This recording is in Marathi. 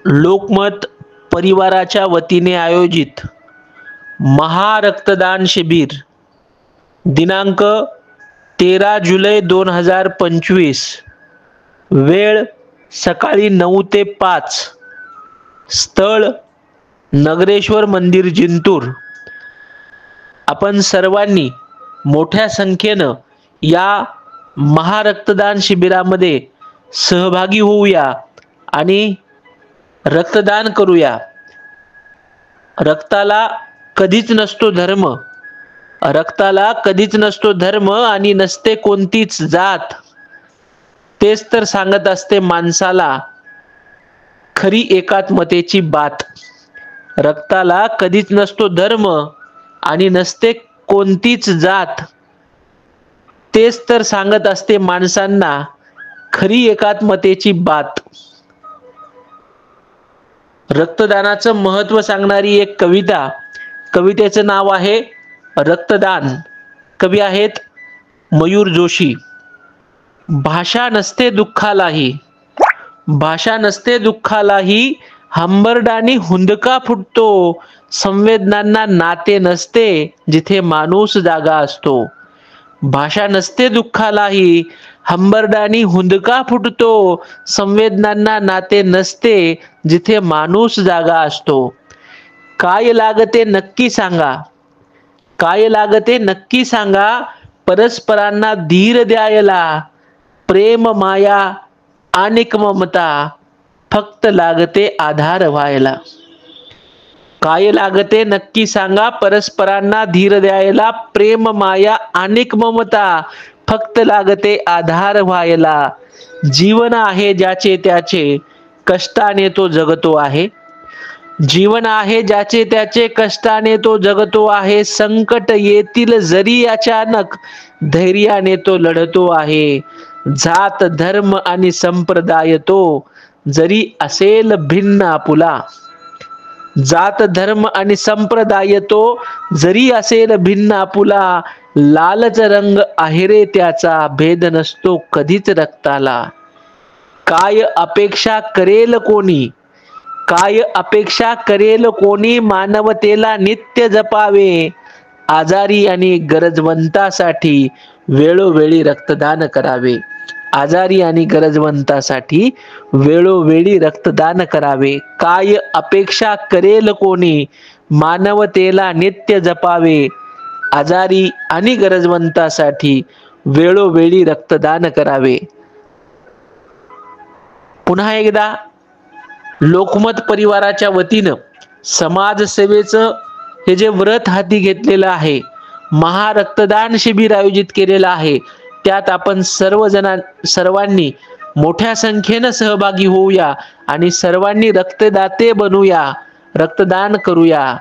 लोकमत परिवाराच्या वतीने आयोजित महारक्तदान शिबिर दिनांक 13 जुलै 2025, वेळ सकाळी 9 ते 5, स्थळ नगरेश्वर मंदिर जिंतूर। आपण सर्वांनी मोठ्या संख्येनं या महारक्तदान शिबिरामध्ये सहभागी होऊया आणि रक्तदान करूया। रक्ताला कधीच नसतो धर्म, रक्ताला कधीच नसतो धर्म आणि नसते कोणतीच जात। तेच तर सांगत असते माणसाला खरी एकात्मतेची बात। रक्ताला कधीच नसतो धर्म आणि नसते कोणतीच जात। तेच तर सांगत असते माणसांना खरी एकात्मतेची बात। रक्तदानाचं महत्त्व सांगणारी एक कविता, कवितेचं नाव आहे रक्तदान। कवी आहेत मयूर जोशी। भाषा नसते दुःखालाही, भाषा नसते दुःखालाही, हंबरडानी हुंदका फुटतो। संवेदनांना नाते नसते जिथे माणूस जागा असतो। भाषा नसते दुःखालाही, हंबरडानी हुंदका फुटतो। संवेदनांना नाते नसते जिथे माणूस जागा असतो। काय लागते नक्की सांगा, काय लागते नक्की सांगा, परस्परांना धीर द्यायला। प्रेम माया अनेक ममता, फक्त लागते आधार व्हायला। काय लागते नक्की सांगा, परस्परांना धीर द्यायला। प्रेम माया अनेक ममता, फक्त लागते आधार व्हायला। जीवन आहे ज्याचे त्याचे, कष्टाने तो जगतो आहे। जीवन आहे ज्याचे त्याचे, कष्टाने तो जगतो आहे। संकट येतील जरी अचानक, धैर्याने तो लढतो आहे। जात धर्म आणि संप्रदाय तो जरी असेल भिन्न आपुला, जात धर्म आणि संप्रदाय तो जरी असेल भिन्न आपुला। लालच रंग आहे रे त्याचा, भेद नसतो कधीच रक्ताला। काय अपेक्षा करेल कोणी, काय अपेक्षा करेल कोणी, मानवतेला नित्य जपावे। आजारी आणि गरजवंतासाठी वेळोवेळी रक्तदान करावे। आजारी आणि गरजवंतासाठी वेळोवेळी रक्तदान करावे। काय अपेक्षा करेल कोणी, मानवतेला नित्य जपावे। आजारी आणि गरजवंतासाठी वेळोवेळी रक्तदान करावे। पुन्हा एकदा लोकमत परिवाराच्या वतीनं समाजसेवेचं हे जे व्रत हाती घेतलेलं आहे, महारक्तदान शिबिर आयोजित केलेलं आहे, त्यात आपण सर्वांनी मोठ्या संख्येनं सहभागी होऊया आणि सर्वांनी रक्तदाते बनूया, रक्तदान करूया।